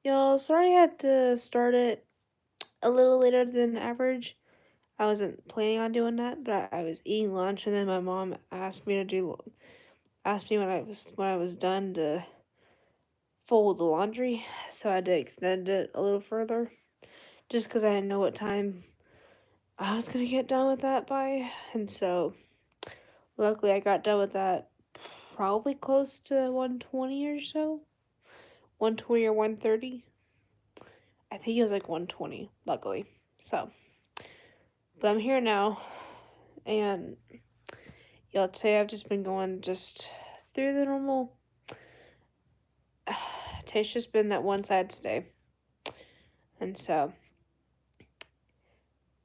Y'all, sorry I had to start it a little later than average. I wasn't planning on doing that, but I was eating lunch and then my mom asked me when I was done to fold the laundry, so I had to extend it a little further just because I didn't know what time I was gonna get done with that by, and so luckily I got done with that probably close to 1:20 or so, 1:20 or 1:30. I think it was like 1:20, luckily. So, but I'm here now, and y'all, today I've just been going just through the normal. Today's just been that one side today, and so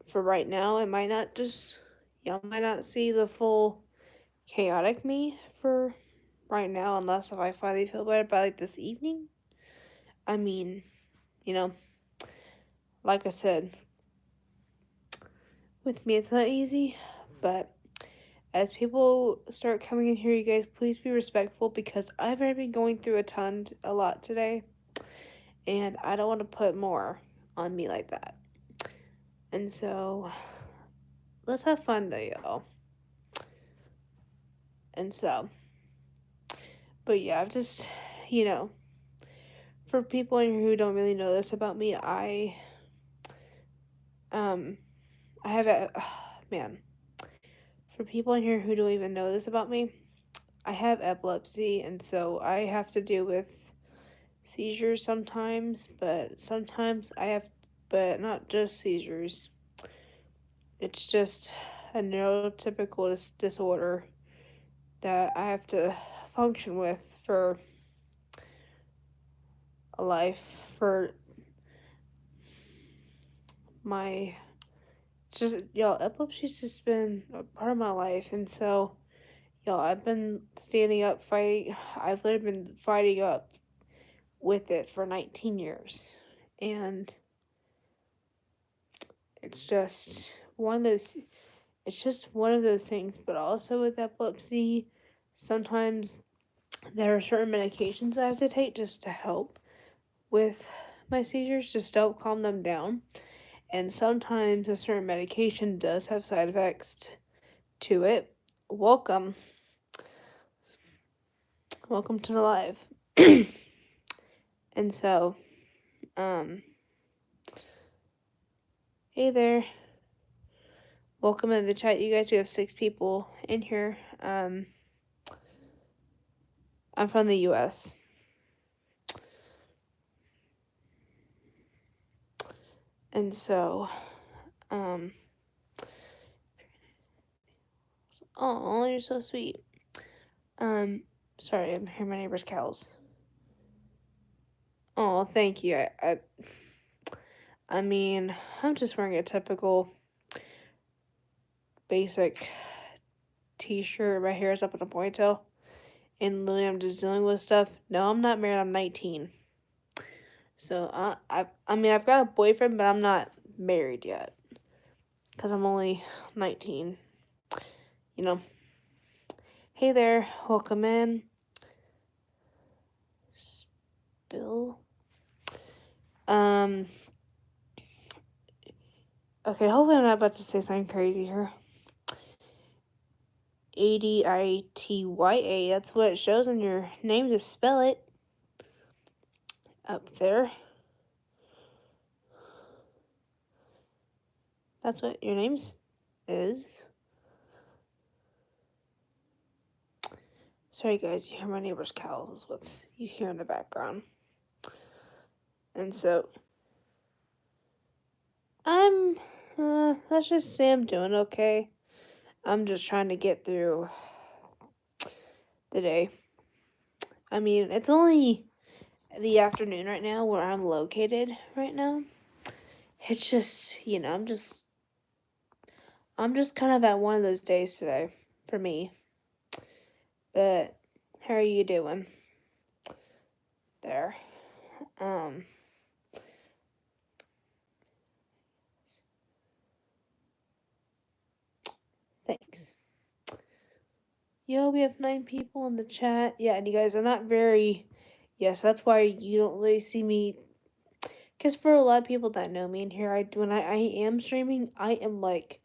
for right now, y'all might not see the full chaotic me for right now, unless if I finally feel better by like this evening. I mean, you know, like I said, with me it's not easy, but as people start coming in here, you guys please be respectful because I've already been going through a lot today, and I don't want to put more on me like that. And so, let's have fun though, y'all. And so, but yeah, I've just, you know, for people in here who don't really know this about me, um, I have a, man, for people in here who don't even know this about me, I have epilepsy, and so I have to deal with seizures sometimes, but not just seizures. It's just a neurotypical disorder that I have to function with for a life, for my, just, y'all, epilepsy's just been a part of my life, and so, y'all, I've been standing up fighting, I've literally been fighting up with it for 19 years, and it's just one of those it's just one of those things. But also with epilepsy, sometimes there are certain medications I have to take just to help with my seizures, just to help calm them down. And sometimes a certain medication does have side effects to it. Welcome. Welcome to the live. And so, um, hey there. Welcome in the chat, you guys. We have 6 people in here. I'm from the US. And so, oh, you're so sweet. Sorry, I'm hearing my neighbor's cows. Oh, thank you. I mean, I'm just wearing a typical basic t-shirt. My hair is up in a ponytail, and literally I'm just dealing with stuff. No, I'm not married. I'm 19. So I mean, I've got a boyfriend, but I'm not married yet, cause I'm only 19. You know. Hey there, welcome in. Bill. Okay, hopefully I'm not about to say something crazy here. Adytya. That's what it shows on your name to spell it. Up there. That's what your name is. Sorry guys, you hear my neighbor's cows is what you hear in the background. And so, let's just say I'm doing okay. I'm just trying to get through the day. I mean, it's only the afternoon right now where I'm located right now. It's just, I'm just kind of at one of those days today for me. But how are you doing there? Thanks. Yo, we have 9 people in the chat. Yeah, and you guys are not very. Yes, that's why you don't really see me Because for a lot of people that know me in here, when I am streaming, I am like,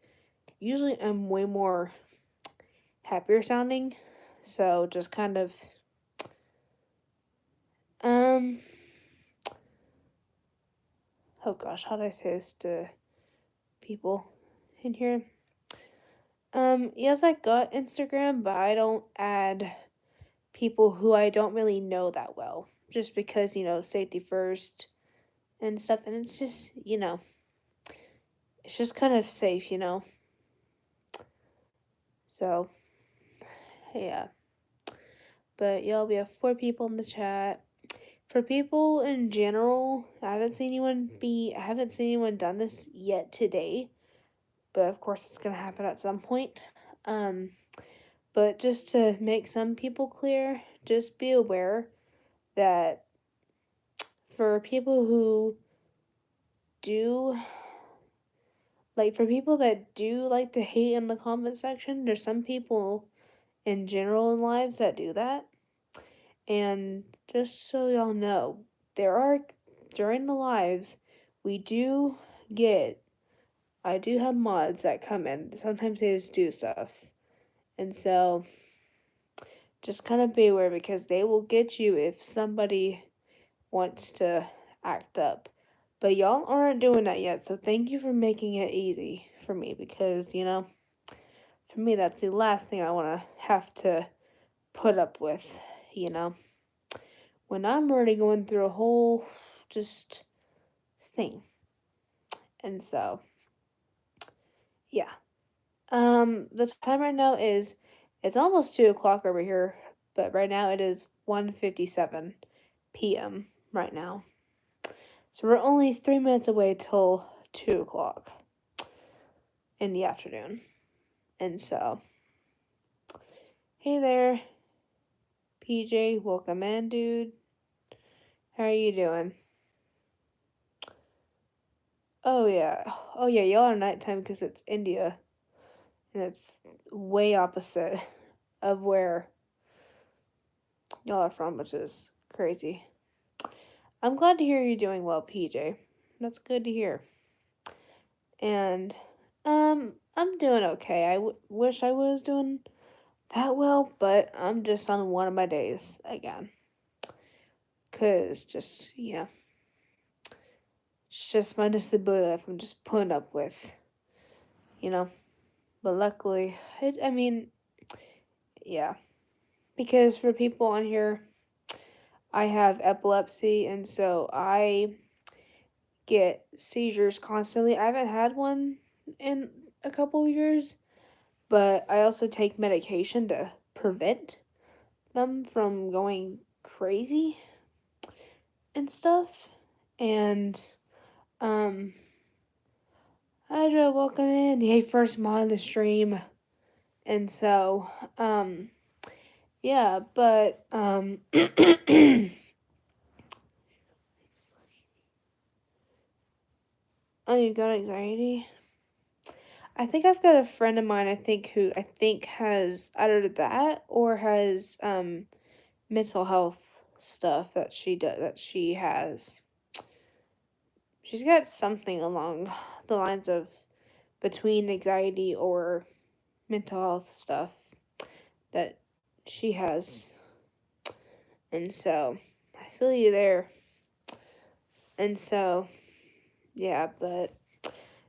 usually I'm way more happier sounding. So just kind of, um, oh gosh, how do I say this to people in here? Yes, I got Instagram, but I don't add people who I don't really know that well. Just because, safety first and stuff. And it's just, it's just kind of safe. So, yeah. But y'all, we have 4 people in the chat. For people in general, I haven't seen anyone done this yet today. But of course it's gonna happen at some point. Um, but just to make some people clear, just be aware that for people who do for people that do like to hate in the comment section, there's some people in general in lives that do that. And just so y'all know, there are during the lives we do get I do have mods that come in. Sometimes they just do stuff. And so just kind of be aware because they will get you if somebody wants to act up. But y'all aren't doing that yet, so thank you for making it easy for me because, for me, that's the last thing I want to have to put up with, you know? When I'm already going through a whole just thing. And so, yeah. The time right now it's almost 2 o'clock over here, but right now it is 1:57 p.m. right now. So we're only 3 minutes away till 2 o'clock in the afternoon. And so, hey there, PJ, welcome in, dude. How are you doing? Oh yeah, y'all are nighttime because it's India, and it's way opposite of where y'all are from, which is crazy. I'm glad to hear you're doing well, PJ. That's good to hear. And I'm doing okay. I wish I was doing that well, but I'm just on one of my days again. Cause just it's just my disability life I'm just putting up with, you know. But luckily, I mean, yeah. Because for people on here, I have epilepsy, and so I get seizures constantly. I haven't had one in a couple of years, but I also take medication to prevent them from going crazy and stuff. And, Hydra, welcome in. Hey, first mod on the stream. And so, yeah, but, oh, you got anxiety? I think I've got a friend of mine, who I think has either that or has, mental health stuff that she has. She's got something along the lines of between anxiety or mental health stuff that she has. And so, I feel you there. And so, yeah, but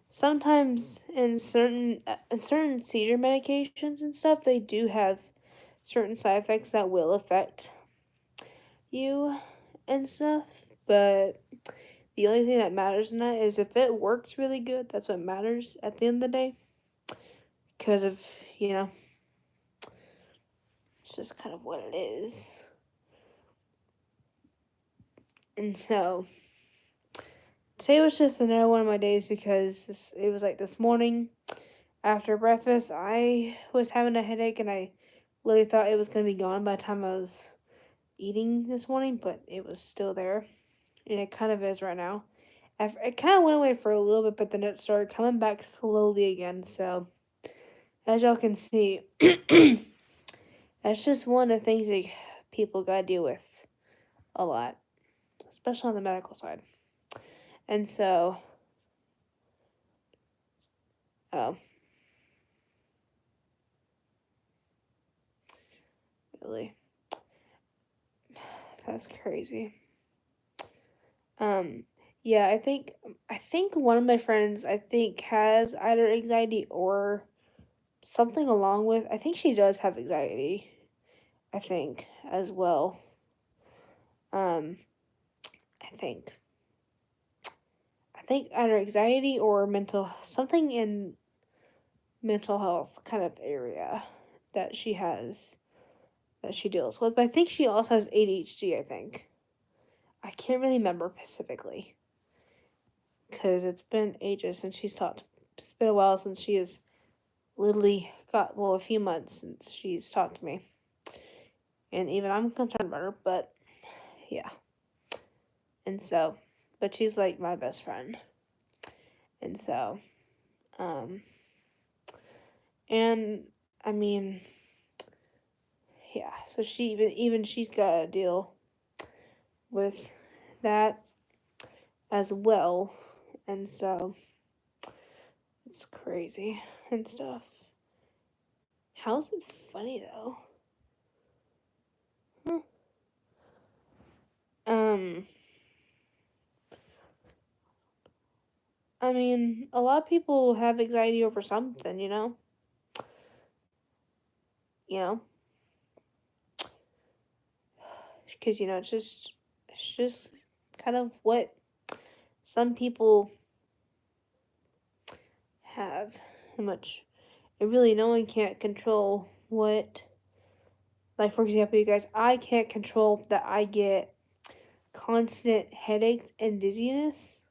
sometimes in certain seizure medications and stuff, they do have certain side effects that will affect you and stuff, but the only thing that matters in that is if it works really good, that's what matters at the end of the day. Because of, it's just kind of what it is. And so, today was just another one of my days because it was like this morning after breakfast, I was having a headache and I literally thought it was going to be gone by the time I was eating this morning, but it was still there. And it kind of is right now. It kind of went away for a little bit, but then it started coming back slowly again. So, as y'all can see, that's just one of the things that people gotta deal with a lot, especially on the medical side. And so, oh, really? That's crazy. Yeah, I think one of my friends has either anxiety or something along with I think she does have anxiety, I think, as well. Um, I think. I think either anxiety or mental something in mental health kind of area that she has that she deals with. But I think she also has ADHD, I think. I can't really remember specifically because it's been ages since she's talked. It's been a while since she has literally a few months since she's talked to me. And even I'm concerned about her, but yeah. And so, but she's like my best friend. And so, um, and I mean, yeah, so she even she's got to deal with that as well. And so, it's crazy and stuff. How's it funny though? Huh. Um, I mean, a lot of people have anxiety over something, you know? You know? Because, it's just kind of what some people have. How much, and really, no one can't control what, like, for example, you guys, I can't control that I get constant headaches and dizziness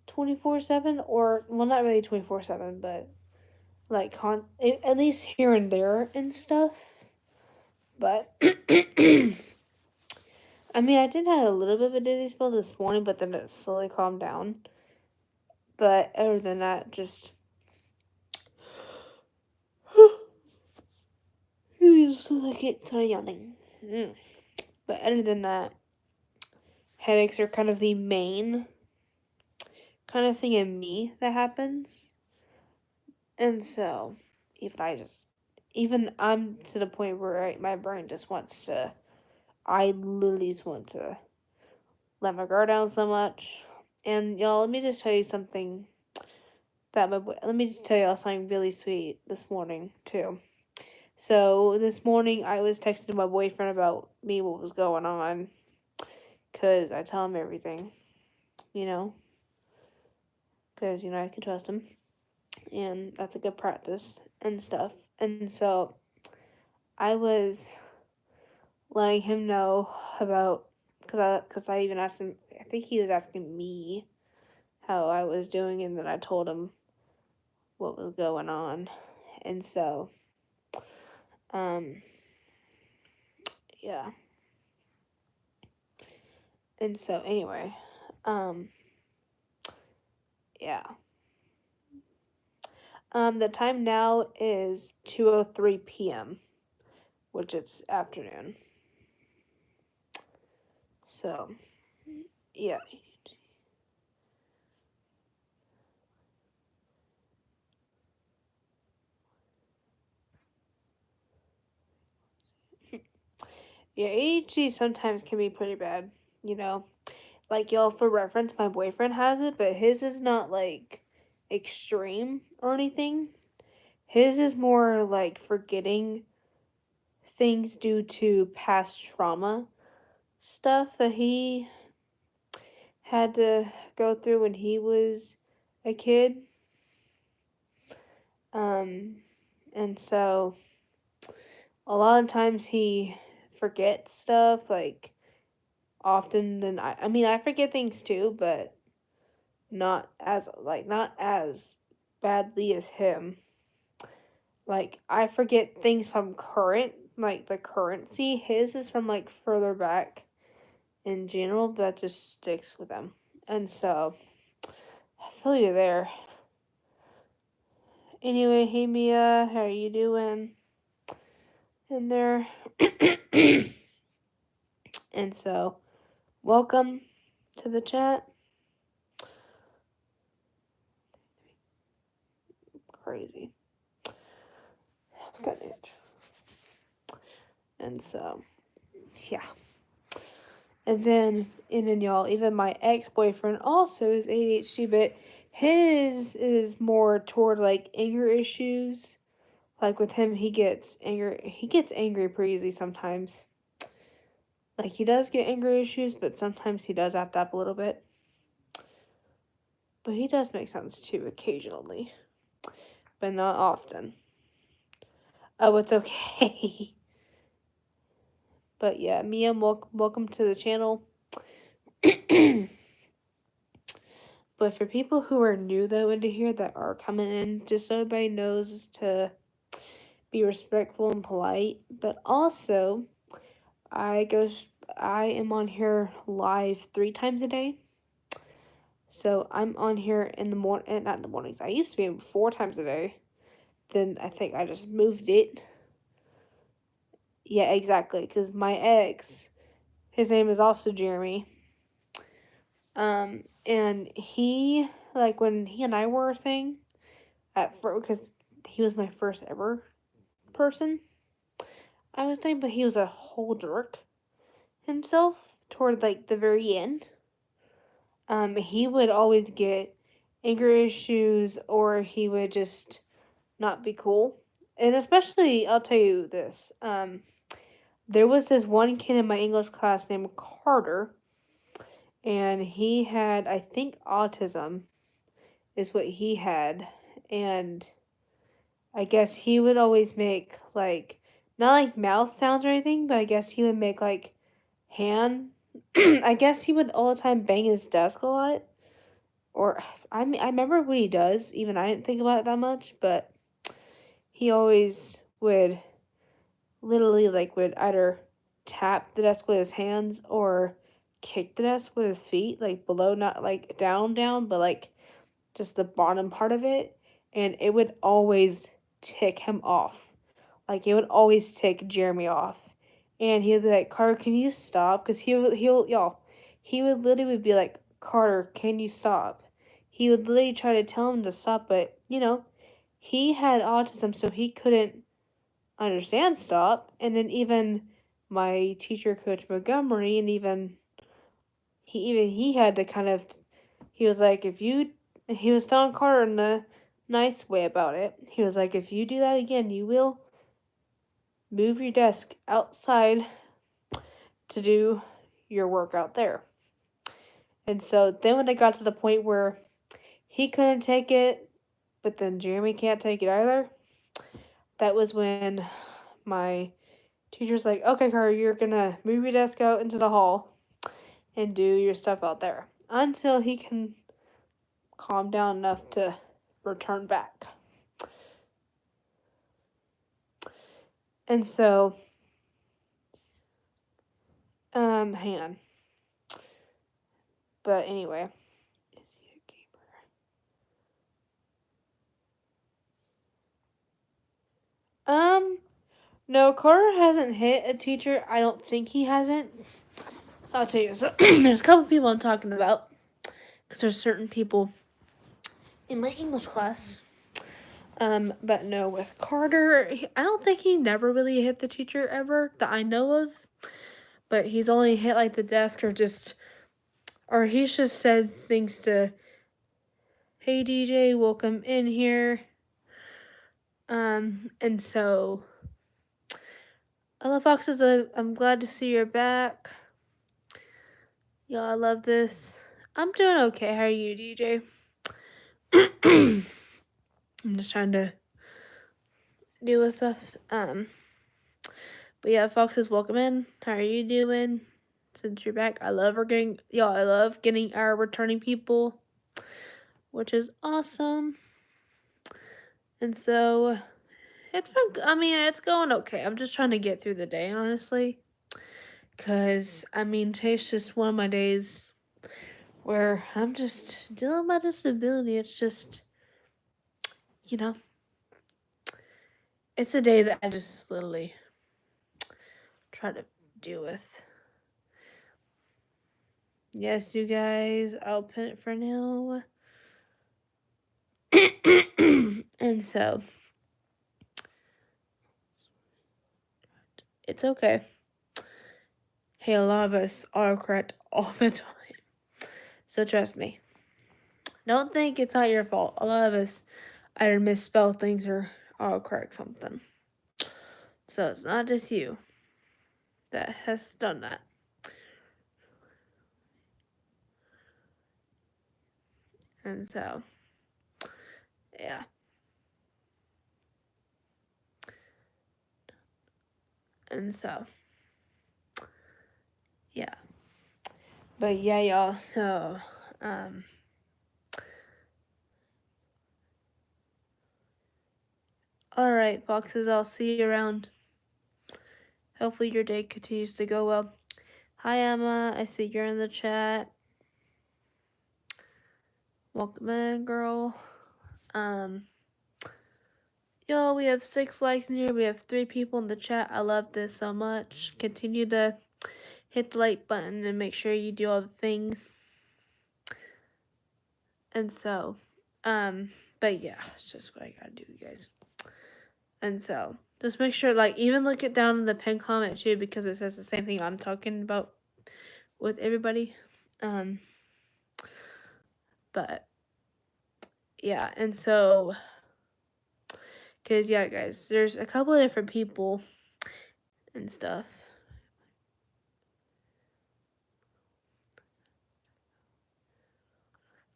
24/7, or, well, not really 24/7, but like at least here and there and stuff. But I mean, I did have a little bit of a dizzy spell this morning, but then it slowly calmed down. But other than that, just so like it's kind of yawning. But other than that, headaches are kind of the main kind of thing in me that happens, and so even I'm to the point where my brain just wants to. I literally just want to let my guard down so much. And y'all, let me just tell you something let me just tell y'all something really sweet this morning too. So this morning I was texting my boyfriend about me what was going on, cause I tell him everything, you know, cause I can trust him, and that's a good practice and stuff. And so I was letting him know about, cause I even asked him. I think he was asking me how I was doing, and then I told him what was going on. And so, um, yeah. And so, anyway, um, yeah. The time now is 2:03 p.m., which it's afternoon. So, yeah. Yeah, ADHD sometimes can be pretty bad, you know. Like, y'all, for reference, my boyfriend has it, but his is not, like, extreme or anything. His is more, like, forgetting things due to past trauma stuff that he had to go through when he was a kid. Um, and so a lot of times he forgets stuff, like, often than I mean, I forget things too, but not as badly as him. Like, I forget things from current, like the currency. His is from like further back in general, but that just sticks with him. And so I feel you there. Anyway, hey Mia, how are you doing? In there. And so, welcome to the chat. crazy. I've got an itch. And so, yeah. And then y'all, even my ex-boyfriend also is ADHD, but his is more toward like anger issues. Like with him, he gets angry pretty easy sometimes. Like he does get anger issues, but sometimes he does act up a little bit. But he does make sense too occasionally, but not often. Oh, it's okay. But yeah, Mia, welcome to the channel. But for people who are new though into here that are coming in, just so everybody knows to be respectful and polite. But also, I am on here live 3 times a day. So I'm on here in the morning, not in the mornings. I used to be 4 times a day. Then I think I just moved it. Yeah, exactly. Because my ex, his name is also Jeremy. And he, like, when he and I were a thing, at first, because he was my first ever person I was dating, but he was a whole jerk himself toward, like, the very end. He would always get anger issues, or he would just not be cool. And especially, I'll tell you this, there was this one kid in my English class named Carter, and he had, I think, autism is what he had, and I guess he would always make, like, not like mouth sounds or anything, but I guess he would make, like, hand, I guess he would all the time bang his desk a lot, or, I remember what he does, even I didn't think about it that much, but he always would literally, like, would either tap the desk with his hands or kick the desk with his feet, like, below, not, like, down, but, like, just the bottom part of it, and it would always tick him off. Like, it would always tick Jeremy off. And he would be like, Carter, can you stop? Because he would literally be like, Carter, can you stop? He would literally try to tell him to stop, but, he had autism, so he couldn't understand stop. And then even my teacher, Coach Montgomery, and he had to kind of, he was like, he was telling Carter in a nice way about it. He was like, if you do that again, you will move your desk outside to do your work out there. And so then when it got to the point where he couldn't take it, but then Jeremy can't take it either, that was when my teacher's like, okay, Carter, you're gonna move your desk out into the hall and do your stuff out there until he can calm down enough to return back. And so, hang on. But anyway, is he a gamer? No, Carter hasn't hit a teacher. I don't think he hasn't. I'll tell you. So there's a couple people I'm talking about, because there's certain people in my English class. But no, with Carter, I don't think he never really hit the teacher ever that I know of. But he's only hit like the desk or he's just said things to, hey DJ, welcome in here. And so, Ella Fox says, I'm glad to see you're back. Y'all, I love this. I'm doing okay. How are you, DJ? I'm just trying to deal with stuff. But yeah, Fox says, welcome in. How are you doing? Since you're back, I love getting our returning people, which is awesome. And so, it's going okay. I'm just trying to get through the day, honestly. Because, today's just one of my days where I'm just dealing with my disability. It's just, it's a day that I just literally try to deal with. Yes, you guys, I'll pin it for now. And so, it's okay. Hey, a lot of us are correct all the time. So trust me. Don't think it's not your fault. A lot of us either misspell things or autocorrect something. So it's not just you that has done that. And so, yeah. And so, yeah. But yeah, y'all, so, alright, foxes, I'll see you around. Hopefully your day continues to go well. Hi, Emma. I see you're in the chat. Welcome in, girl. Yo, we have 6 likes in here. We have 3 people in the chat. I love this so much. Continue to hit the like button and make sure you do all the things. And so, but yeah, it's just what I gotta do, guys. And so, just make sure, like, even look it down in the pinned comment too, because it says the same thing I'm talking about with everybody. But yeah, and so, because yeah, guys, there's a couple of different people and stuff.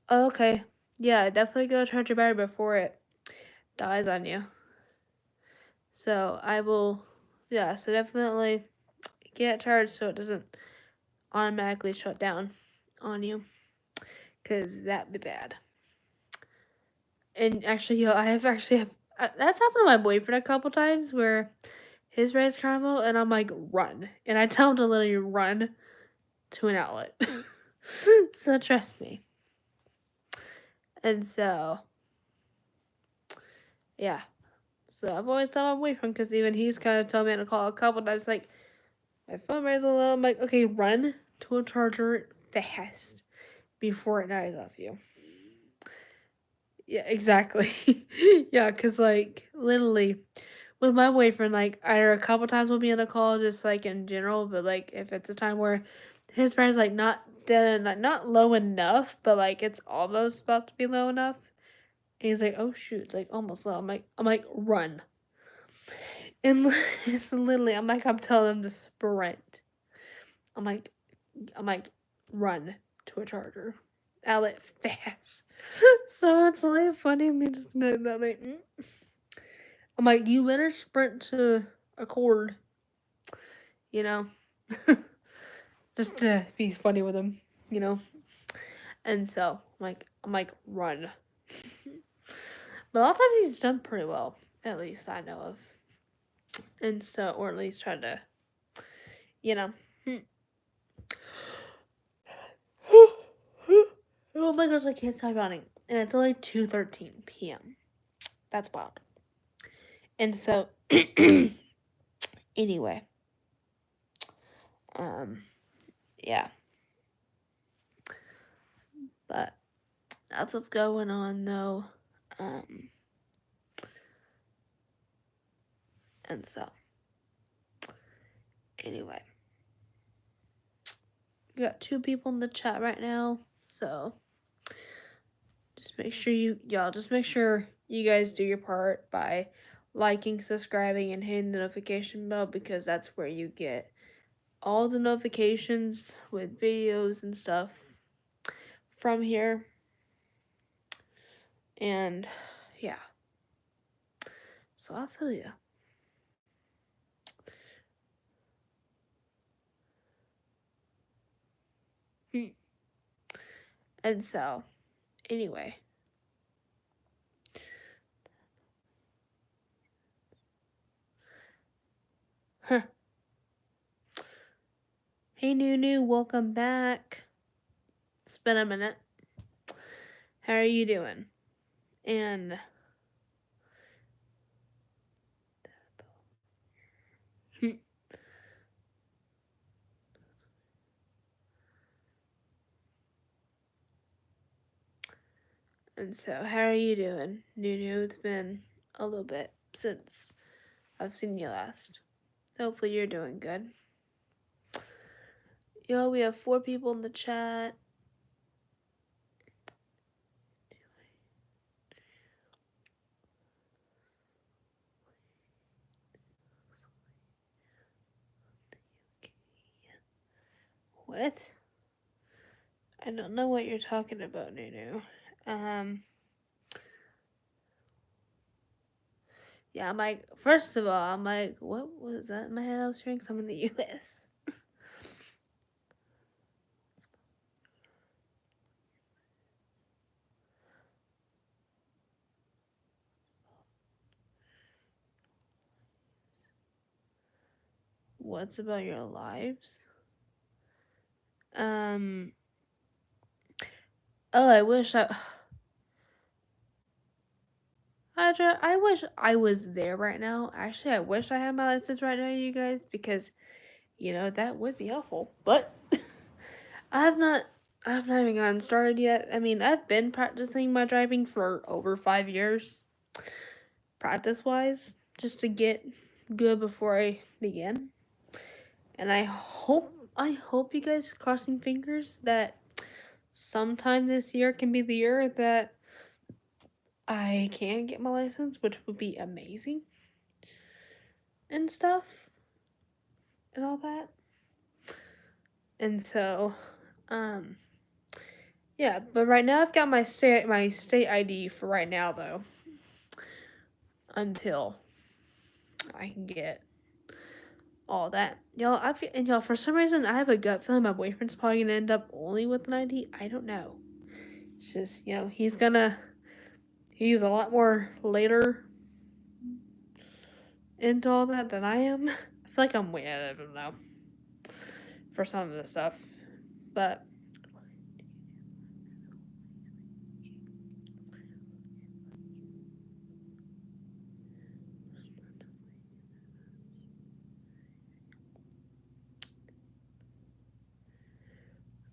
Oh, okay, yeah, definitely go charge your battery before it dies on you. So I will, yeah, so definitely get it charged so it doesn't automatically shut down on you, because that'd be bad. And actually, yo, I have that's happened to my boyfriend a couple times where his ride's Carnival and I'm like, run, and I tell him to literally run to an outlet. So trust me. And so, yeah. So I've always told my boyfriend, because even he's kind of told me to call a couple times, like, my phone raised a little. I'm like, okay, run to a charger fast before it dies off you. Yeah, exactly. Yeah, because, like, literally, with my boyfriend, like, either a couple times we'll be on a call, just, like, in general, but, like, if it's a time where his battery's, like, not dead, like, not low enough, but, like, it's almost about to be low enough, and he's like, oh, shoot, it's, like, almost low. I'm like, run. And it's literally, I'm telling him to sprint. I'm like, run to a charger. Outlet fast. So it's like funny me just like that. Like, I'm like, you better sprint to a cord, you know, just to be funny with him, you know. And so I'm like, run. But a lot of times he's done pretty well, at least I know of. And so, or at least try to, you know. Oh my gosh, I can't stop yawning. And it's only 2:13 p.m. That's wild. And so, anyway, yeah. But that's what's going on, though. And so, anyway, we got 2 people in the chat right now, so just make sure just make sure you guys do your part by liking, subscribing, and hitting the notification bell, because that's where you get all the notifications with videos and stuff from here. And yeah, so I feel ya. And so, anyway. Huh. Hey, Nunu, welcome back. It's been a minute. How are you doing? And And so, how are you doing, Nunu? It's been a little bit since I've seen you last. Hopefully, you're doing good. Yo, we have 4 people in the chat. What? I don't know what you're talking about, Nunu. Yeah, I'm like, first of all, I'm like, what was that in my head I was hearing? 'Cause I'm in the US. What's about your lives? Oh, I wish I wish I was there right now. Actually, I wish I had my license right now, you guys, because that would be awful. But I have not even gotten started yet. I mean, I've been practicing my driving for over 5 years, practice wise, just to get good before I begin. And I hope you guys, crossing fingers, that sometime this year can be the year that I can get my license, which would be amazing and stuff and all that. And so, yeah, but right now I've got my state ID for right now though, until I can get all that. Y'all, for some reason I have a gut feeling my boyfriend's probably gonna end up only with an ID. I don't know. It's just, he's a lot more later into all that than I am. I feel like I'm way ahead of him now for some of the stuff, but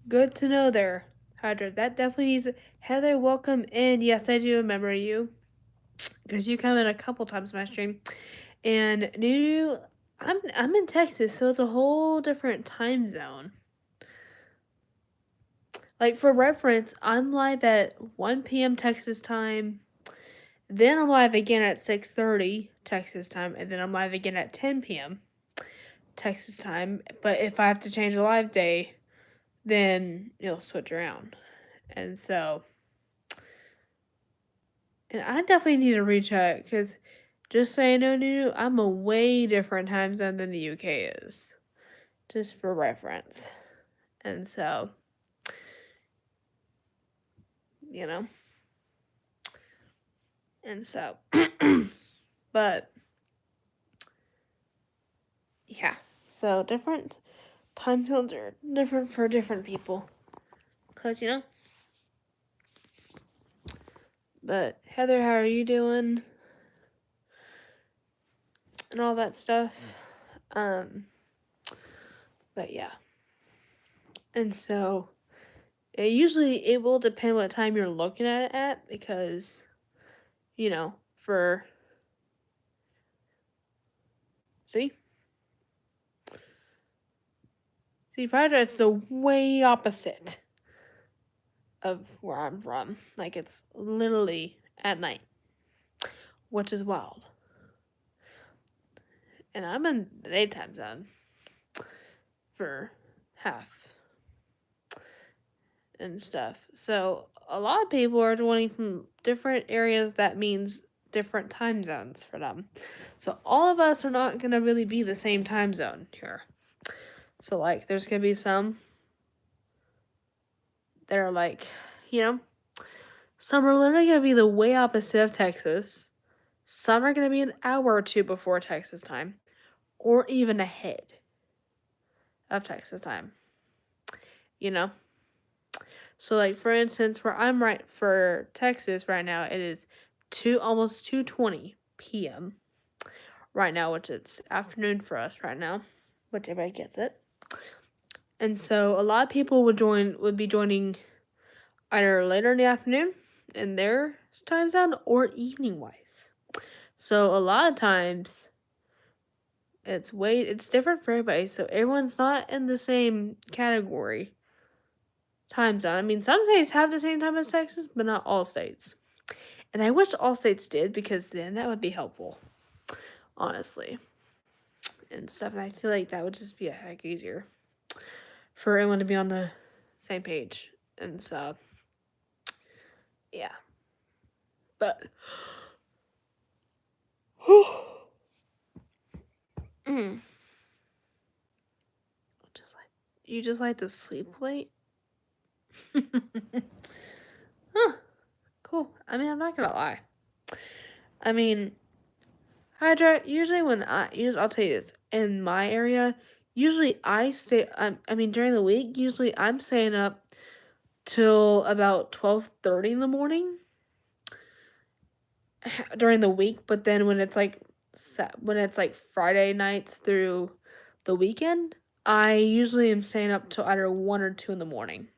good to know there, Hydra. That definitely needs. Heather, welcome in. Yes, I do remember you because you come in a couple times in my stream. And Nunu, I'm in Texas, so it's a whole different time zone. Like for reference, I'm live at 1 p.m. Texas time. Then I'm live again at 6:30 Texas time, and then I'm live again at 10 p.m. Texas time. But if I have to change a live day, then it'll switch around. And so, and I definitely need to recheck because just so you know, Nunu, I'm a way different time zone than the UK is. Just for reference. And so, you know. And so, but yeah. So different time zones are different for different people. Cause But Heather, how are you doing? And all that stuff. But yeah. And so it will depend what time you're looking at it at because, for see, Friday it's the way opposite of where I'm from. Like it's literally at night, which is wild. And I'm in the daytime zone for half and stuff. So a lot of people are joining from different areas. That means different time zones for them. So all of us are not going to really be the same time zone here. So like there's going to be some that are like, some are literally going to be the way opposite of Texas. Some are going to be an hour or two before Texas time or even ahead of Texas time. So like for instance, where I'm right for Texas right now, it is almost 2:20 p.m. right now, which it's afternoon for us right now, which everybody gets it. And so a lot of people would be joining either later in the afternoon in their time zone or evening wise. So a lot of times it's different for everybody. So everyone's not in the same category time zone. I mean, some states have the same time as Texas, but not all states. And I wish all states did because then that would be helpful, honestly, and stuff. And I feel like that would just be a heck easier for everyone to be on the same page. And so, yeah. But mm, you just like to sleep late? Huh. Cool. I mean, I'm not gonna lie. I mean, Hydra. Usually, I'll tell you this. In my area, usually I stay. I mean, during the week, usually I'm staying up till about 12:30 in the morning during the week. But then when it's like Friday nights through the weekend, I usually am staying up till either 1 or 2 in the morning.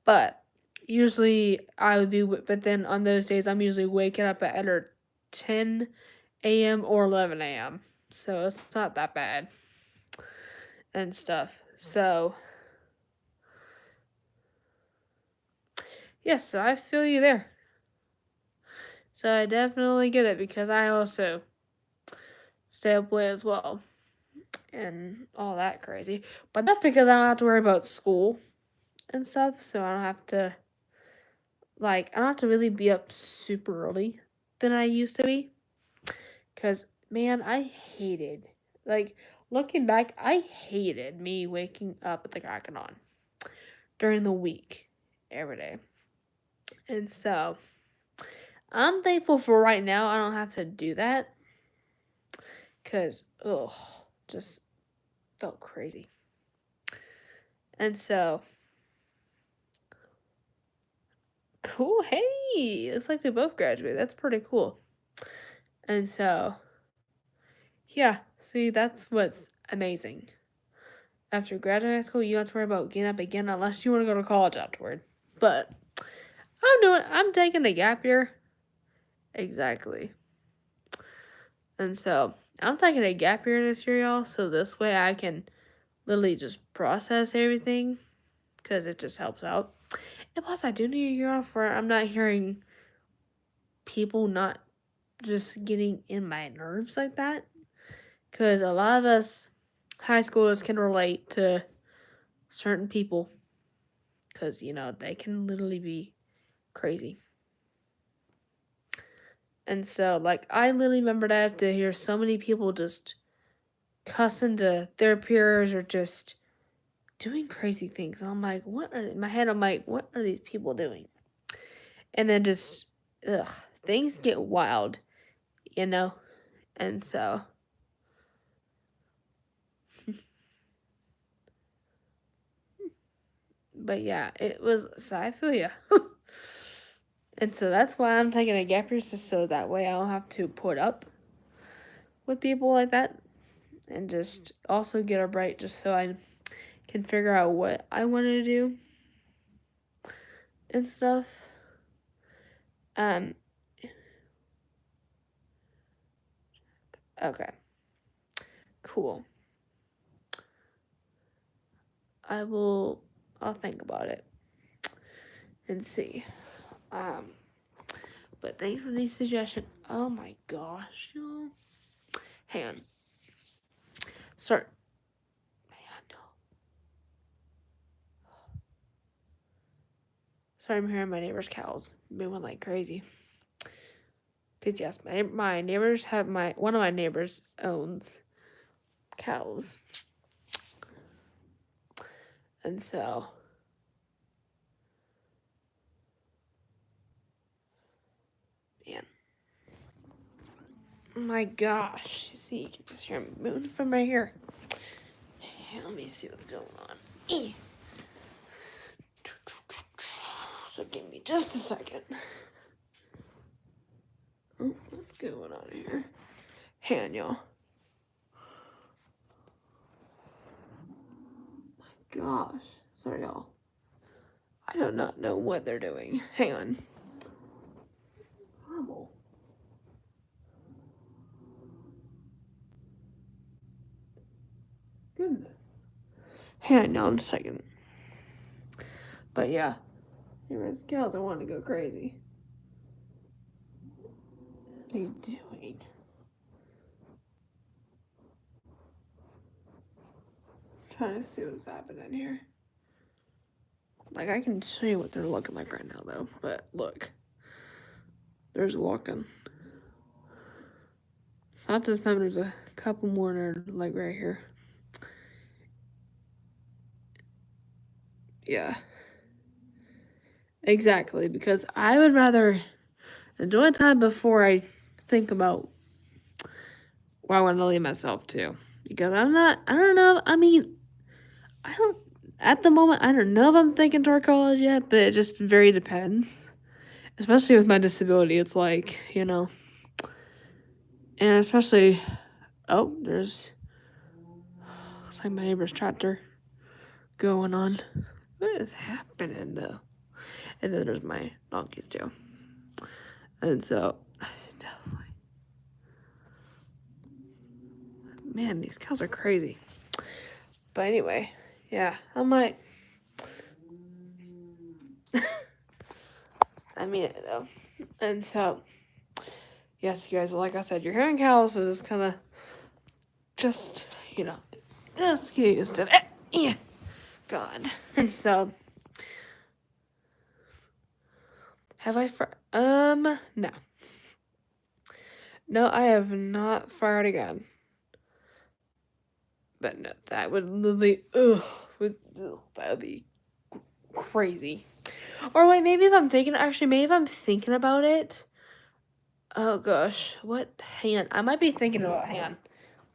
But usually but then on those days, I'm usually waking up at either 10 a.m. or 11 a.m. So it's not that bad and stuff. So, yes, so I feel you there. So I definitely get it because I also stay up late as well and all that crazy. But that's because I don't have to worry about school and stuff. So I don't have to, I don't have to really be up super early than I used to be. Because, man, looking back, I hated me waking up at the crack of dawn during the week every day. And so, I'm thankful for right now I don't have to do that. Because, just felt crazy. And so, cool. Hey, looks like we both graduated. That's pretty cool. And so, yeah, see, that's what's amazing. After graduating high school, you don't have to worry about getting up again unless you want to go to college afterward. But I'm taking a gap year. Exactly. And so, I'm taking a gap year this year, y'all, so this way I can literally just process everything because it just helps out. And plus, I do need a year off where I'm not hearing people not just getting in my nerves like that. Because a lot of us high schoolers can relate to certain people. Because, they can literally be crazy. And so, I literally remember that I have to hear so many people just cussing to their peers or just doing crazy things. And I'm like, in my head, I'm like, what are these people doing? And then just, things get wild, And so, but yeah, so I feel ya. And so that's why I'm taking a gap year, just so that way I don't have to put up with people like that. And just also get a break just so I can figure out what I want to do and stuff. Okay. Cool. I'll think about it and see. But thanks for the suggestion. Oh my gosh, y'all. Hang on. Sorry. Sorry, I'm hearing my neighbor's cows moving like crazy. Because yes, my neighbors one of my neighbors owns cows. And so, man. Oh my gosh. You see, you can just hear them moving from right here. Hey, let me see what's going on. So give me just a second. Oh, what's going on here? Hang on, y'all. My gosh. Sorry, y'all. I do not know what they're doing. Hang on. goodness. Hang on a second. But yeah, there's cows that want to go crazy. What are you doing? I'm trying to see what's happening here. Like, I can show you what they're looking like right now, though. But look, there's walking. It's not this time. There's a couple more that are like right here. Yeah. Exactly, because I would rather enjoy time before I think about where I want to lead myself to. Because I don't know, at the moment, I don't know if I'm thinking toward college yet, but it just very depends. Especially with my disability, it's like, and especially, oh, looks like my neighbor's tractor going on. What is happening, though? And then there's my donkeys, too. And so, definitely. Man, these cows are crazy. But anyway, yeah, I might. I mean it, though. And so, yes, you guys, like I said, you're hearing cows, so just kind of, just excuse today. Yeah. God. And so, have I no. No, I have not fired a gun. But no, that would literally, that would be crazy. Or wait, maybe if I'm thinking about it. Oh gosh, hang on, I might be thinking about, hang on.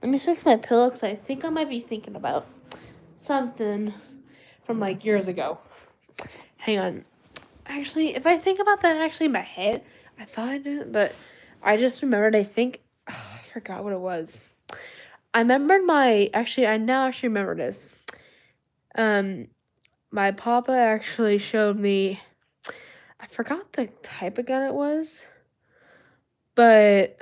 Let me fix my pillow, because I think I might be thinking about something from like years ago. Hang on. Actually, if I think about that actually in my head, I thought I didn't, but I just remembered, I forgot what it was. I remembered I now actually remember this. My papa actually showed me, I forgot the type of gun it was, but,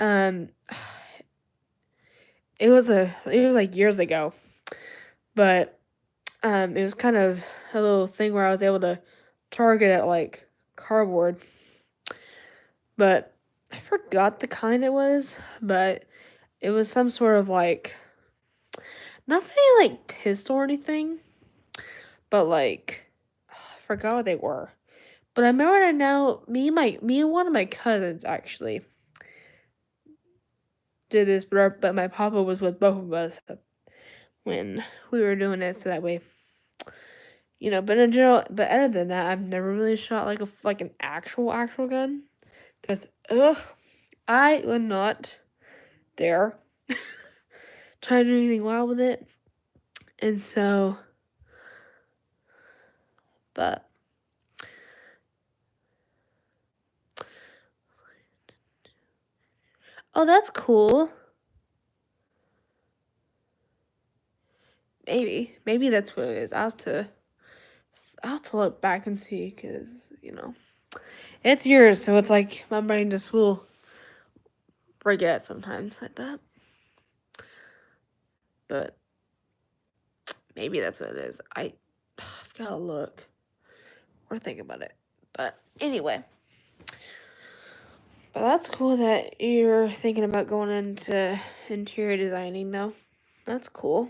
it was like years ago, but, it was kind of a little thing where I was able to target at like cardboard, but I forgot the kind it was, but it was some sort of like, not really like pistol or anything, but like, I forgot what they were. But I remember that now, me and one of my cousins actually did this, but my papa was with both of us when we were doing it, so that way, but in general, but other than that, I've never really shot like an actual gun, because I would not dare try to do anything wild with it, and so, but oh, that's cool. Maybe that's what it is. I'll have to look back and see, because it's yours, so it's like my brain just will forget sometimes like that. But maybe that's what it is. I've gotta look or think about it. But anyway, but that's cool that you're thinking about going into interior designing now. That's cool.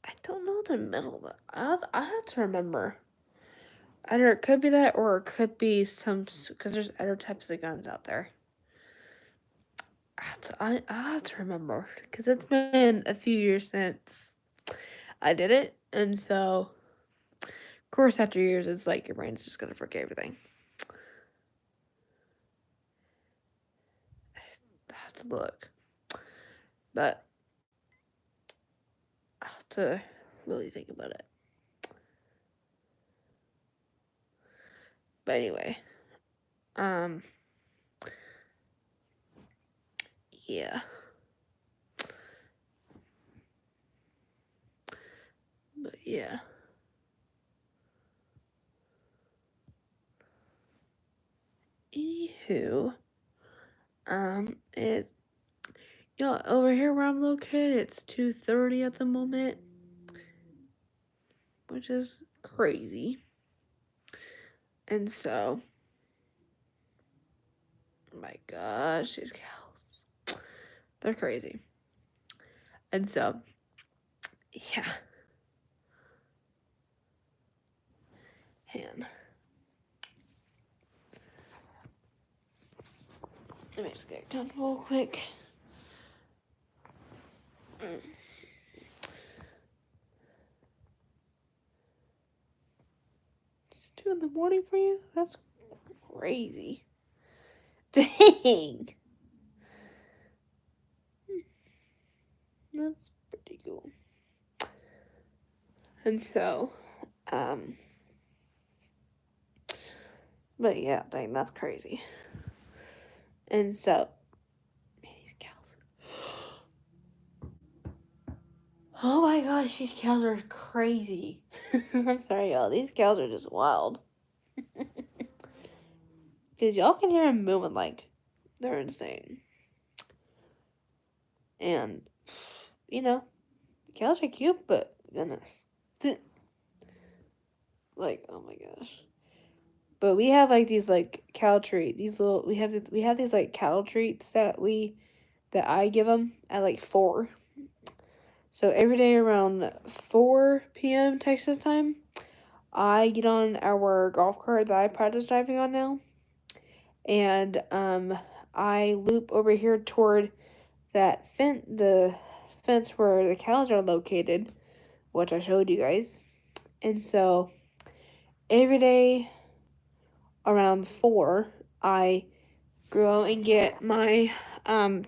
I don't know the middle of it. I have to remember. Either it could be that, or it could be because there's other types of guns out there. I have to remember, because it's been a few years since I did it, and so, of course, after years, it's like your brain's just gonna forget everything. I have to look, but I have to really think about it. But anyway, yeah. But yeah. Anywho, Yeah, over here where I'm located, it's 2:30 at the moment, which is crazy. And so, my gosh, these cows, they're crazy. And so, yeah. Han. Let me just get it done real quick. It's 2 in the morning for you? That's crazy. Dang. That's pretty cool. And so, but yeah, dang, that's crazy. And so, man, these cows. Oh my gosh, these cows are crazy. I'm sorry, y'all. These cows are just wild. Because y'all can hear them moving like they're insane. And, you know, cows are cute, but goodness. Like, oh my gosh. But we have like these like cow treat. We have these like cattle treats that I give them at like 4. So every day around 4 p.m. Texas time, I get on our golf cart that I practice driving on now, and I loop over here toward the fence where the cows are located, which I showed you guys. And so every day around 4, I go and get my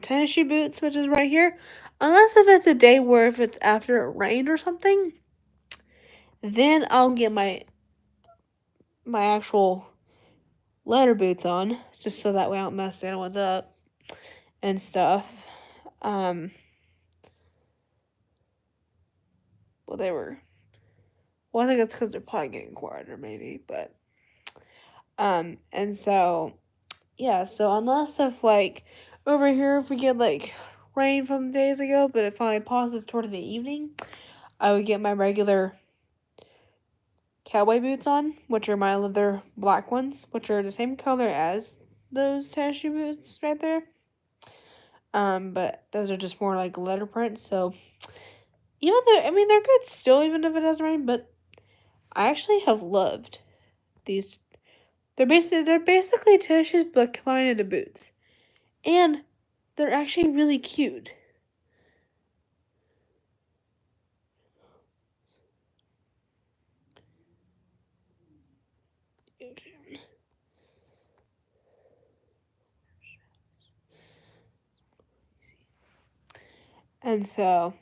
tennis shoe boots, which is right here. Unless if it's a day where if it's after it rained or something, then I'll get my actual leather boots on, just so that way I don't mess the other ones up and stuff. Well, they were. Well, I think it's because they're probably getting quieter, maybe, but and so yeah, so unless if like over here if we get like rain from days ago, but it finally pauses toward the evening, I would get my regular cowboy boots on, which are my leather black ones, which are the same color as those tennis shoe boots right there. But those are just more like letter prints, so even though I mean they're good still even if it doesn't rain, but I actually have loved these. They're basically tennis shoes but combined into boots. And they're actually really cute. And so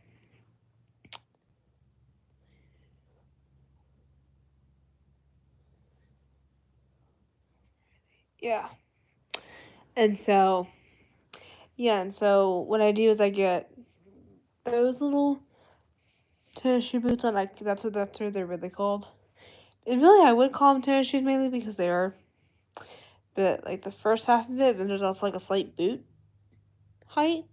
yeah. And so and so what I do is I get those little tennis shoe boots on, like that's what they're really called. And really I would call them tennis shoes mainly because they are. But like the first half of it, then there's also like a slight boot height.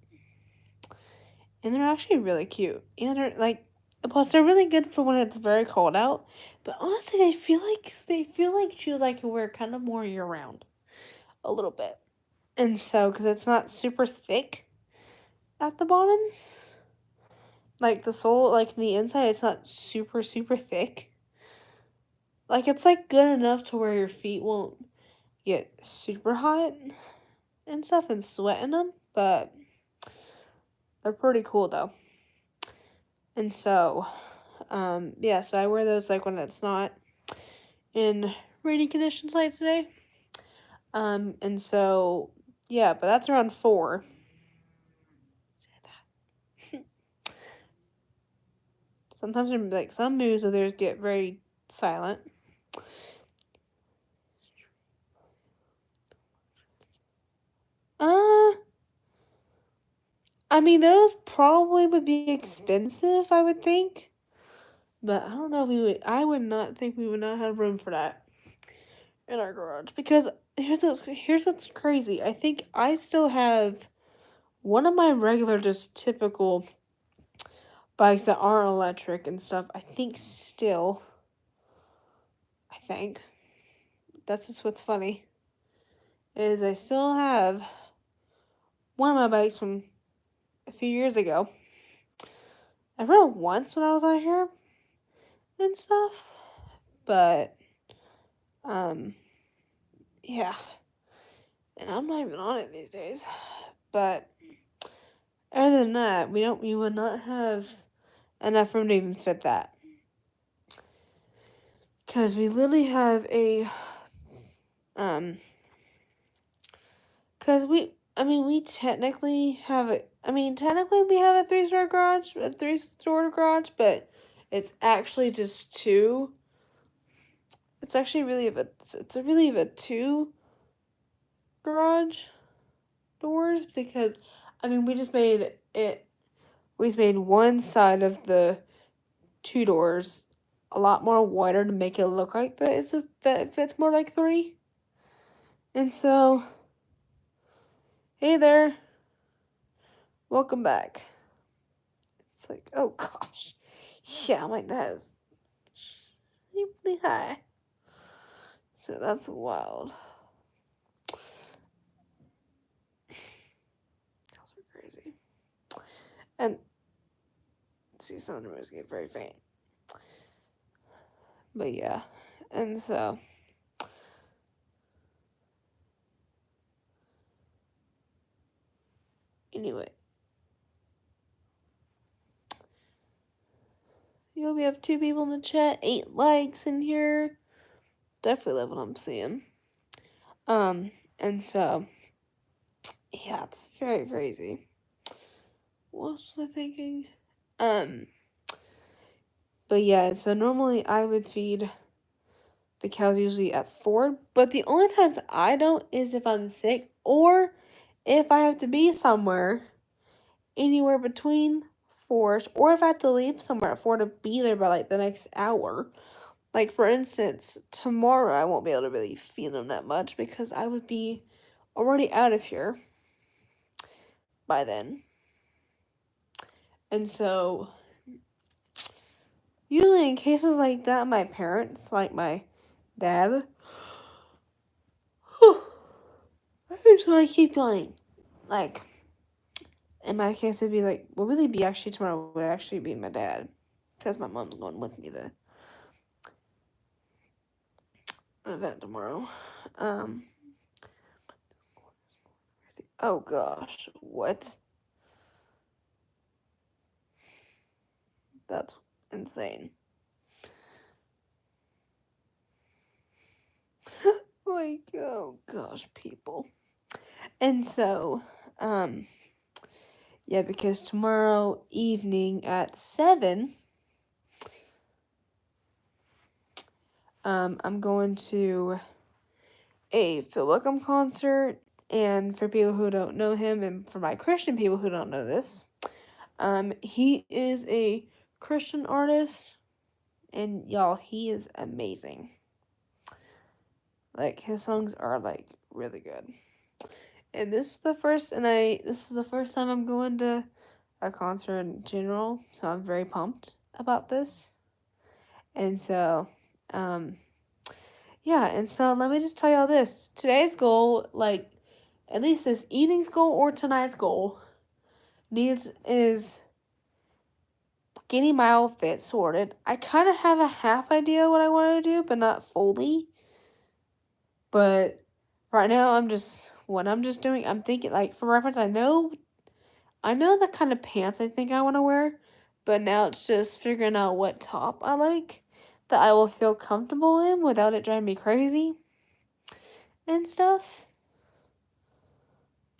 And they're actually really cute. And they're like plus they're really good for when it's very cold out. But honestly they feel like shoes I can wear kind of more year round. A little bit. And so, because it's not super thick at the bottoms, like the sole, like the inside, it's not super, super thick. Like, it's like good enough to where your feet won't get super hot and stuff and sweat in them, but they're pretty cool though. And so, yeah, so I wear those like when it's not in rainy conditions like today. And so, yeah, but that's around 4. Sometimes like some moves of theirs get very silent. I mean those probably would be expensive, I would think. But I don't know if I would not think we would not have room for that in our garage because here's what's crazy. I think I still have one of my regular, just typical bikes that aren't electric and stuff, I think, that's just what's funny, is I still have one of my bikes from a few years ago. I rode it once when I was out here and stuff, but, yeah, and I'm not even on it these days, but other than that, we would not have enough room to even fit that. Because we literally have because we technically have technically we have a three-story garage, but it's actually just two. It's actually really of a two garage doors, because, we just made one side of the two doors a lot more wider to make it look like that it fits more like three. And so, hey there, welcome back. It's like, oh gosh, yeah, my dad is really high. So that's wild. Those are crazy. And see, some of the movies get very faint. But yeah, and so. Anyway. We have 2 people in the chat, 8 likes in here. Definitely love what I'm seeing. And so, yeah, it's very crazy. What else was I thinking? But yeah, so normally I would feed the cows usually at 4, but the only times I don't is if I'm sick or if I have to be somewhere anywhere between 4, or if I have to leave somewhere at 4 to be there by like the next hour. Like, for instance, tomorrow I won't be able to really feed them that much because I would be already out of here by then. And so, usually in cases like that, my parents, like my dad, so I keep going. Like, in my case, it'd be like, tomorrow would actually be my dad, because my mom's going with me to an event tomorrow. Oh gosh, what? That's insane. Like, oh gosh, people. And so, yeah, because tomorrow evening at 7, I'm going to a Phil Wickham concert. And for people who don't know him, and for my Christian people who don't know this, he is a Christian artist, and y'all, he is amazing. Like, his songs are like really good. And this is the first time I'm going to a concert in general, so I'm very pumped about this. And so, yeah, and so let me just tell y'all this. Today's goal, like, at least this evening's goal or tonight's goal, is getting my outfit sorted. I kind of have a half idea what I want to do, but not fully. But right now, I'm just doing, I'm thinking, like, for reference, I know the kind of pants I think I want to wear, but now it's just figuring out what top I like that I will feel comfortable in without it driving me crazy and stuff.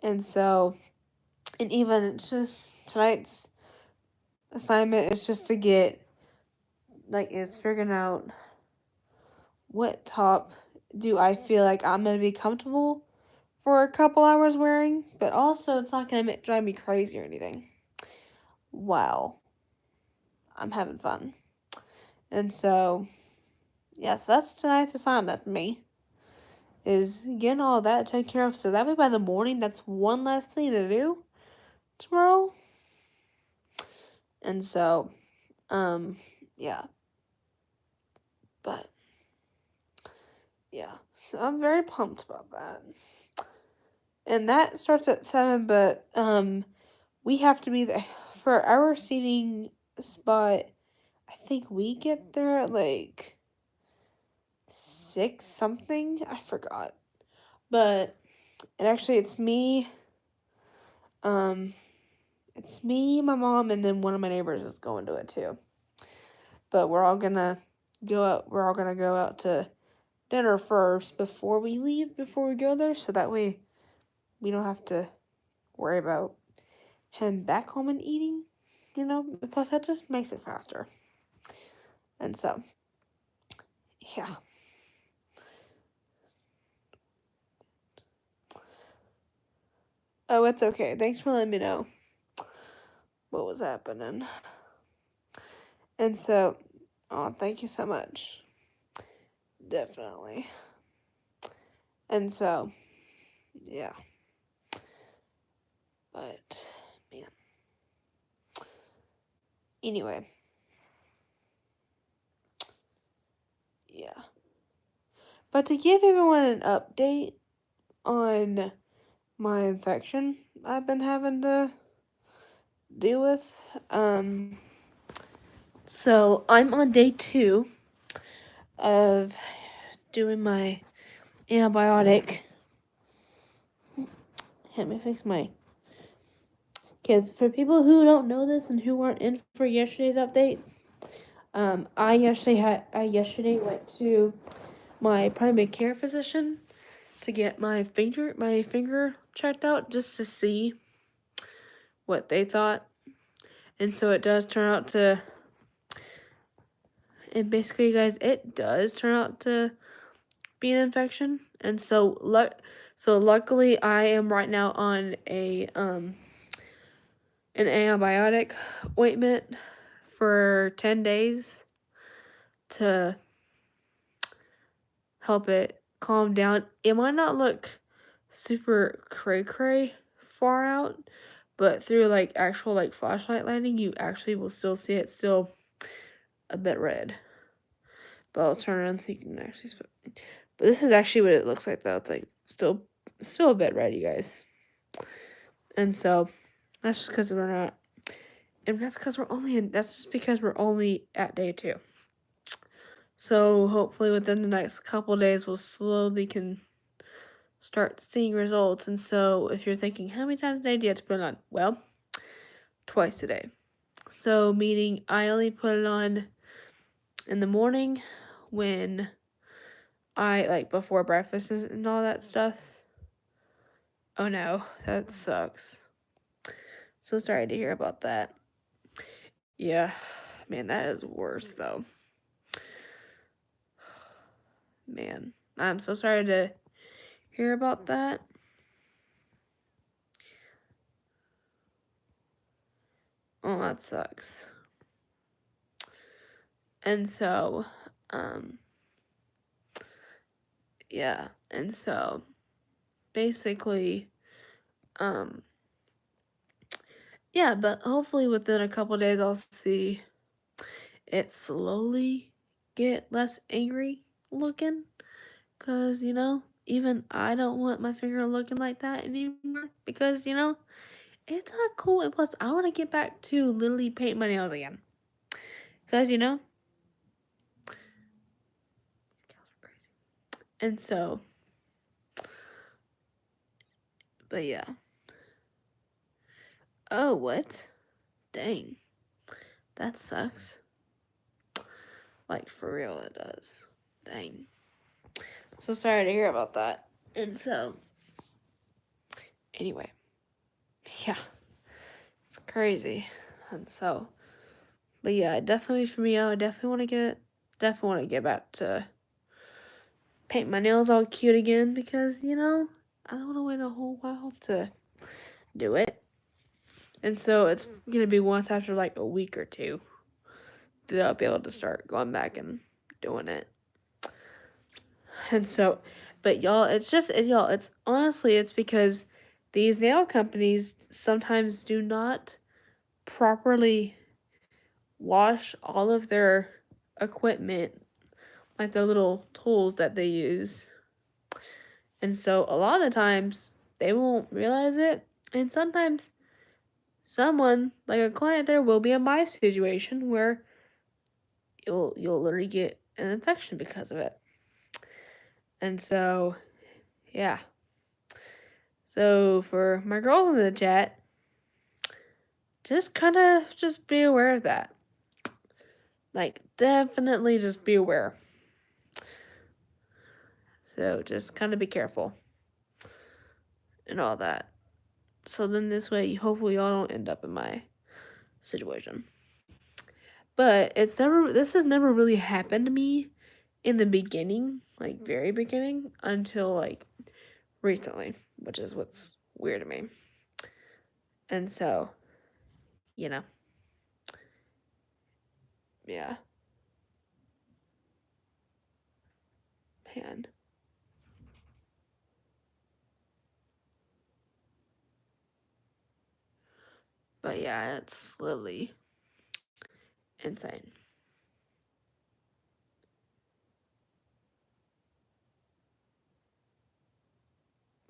And so, and even it's just tonight's assignment is just to is figuring out what top do I feel like I'm going to be comfortable for a couple hours wearing, but also it's not going to drive me crazy or anything. Wow. I'm having fun. And so, yes, that's tonight's assignment for me, is getting all that taken care of, so that way by the morning, that's one less thing to do tomorrow. And so, yeah. But, yeah. So I'm very pumped about that. And that starts at 7, but, we have to be there for our seating spot. I think we get there at like 6 something. I forgot. But it's me. It's me, my mom, and then one of my neighbors is going to it too. But we're all gonna go out. We're all gonna go out to dinner first before we leave. Before we go there, so that way we don't have to worry about him back home and eating. Plus that just makes it faster. And so, yeah. Oh, it's okay. Thanks for letting me know what was happening. And so, thank you so much. Definitely. And so, yeah. But, man. Anyway. Yeah. But to give everyone an update on my infection I've been having to deal with, so I'm on day 2 of doing my antibiotic. Let me fix my... Because for people who don't know this and who weren't in for yesterday's updates, I yesterday went to my primary care physician to get my finger checked out just to see what they thought. And so it does turn out to... And basically, guys, it does turn out to be an infection. And so luckily, I am right now on an antibiotic ointment for 10 days to help it calm down. It might not look super cray far out, but through like actual like flashlight lighting, you actually will still see it still a bit red. But I'll turn around so you can actually... But this is actually what it looks like, though. It's like still a bit red, you guys. And so that's just because we're not... And that's just because we're only at day 2. So hopefully within the next couple days, we'll slowly can start seeing results. And so if you're thinking, how many times a day do you have to put it on? Well, twice a day. So meaning I only put it on in the morning when I, like, before breakfast and all that stuff. Oh no, that sucks. So sorry to hear about that. Yeah, man, that is worse though. Man, I'm so sorry to hear about that. Oh, that sucks. And so, yeah, and so, basically, yeah, but hopefully within a couple days I'll see it slowly get less angry looking, because, even I don't want my finger looking like that anymore, because, it's not cool, and plus, I want to get back to literally paint my nails again, because, and so, but yeah. Oh, what? Dang. That sucks. Like, for real, it does. Dang. So sorry to hear about that. And so, anyway. Yeah. It's crazy. And so, but yeah, definitely for me, I would definitely want to get back to paint my nails all cute again because, I don't want to wait a whole while to do it. And so it's going to be once after like a week or 2 that I'll be able to start going back and doing it. And so, but y'all, it's honestly, it's because these nail companies sometimes do not properly wash all of their equipment, like their little tools that they use. And so a lot of the times they won't realize it. And sometimes someone, like a client there, will be in my situation where you'll literally get an infection because of it. And so, yeah. So for my girls in the chat, just kind of just be aware of that. Like, definitely just be aware. So just kind of be careful and all that. So then this way, hopefully y'all don't end up in my situation. But this has never really happened to me in the beginning, like very beginning, until like recently, which is what's weird to me. And so, you know, yeah. Man. But yeah, it's literally insane.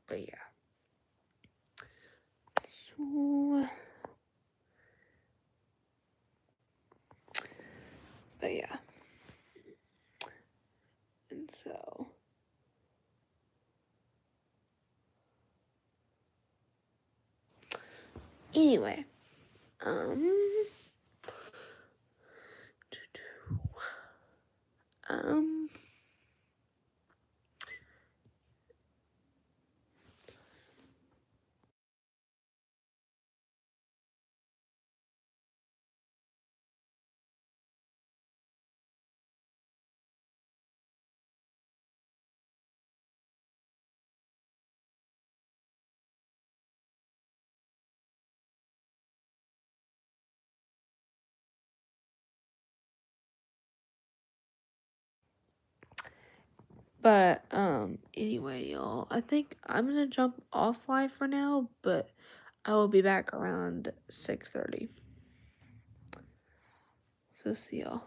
But yeah. So, but yeah. And so, anyway, um, um, but anyway, y'all, I think I'm gonna jump off live for now, but I will be back around 6:30. So see y'all.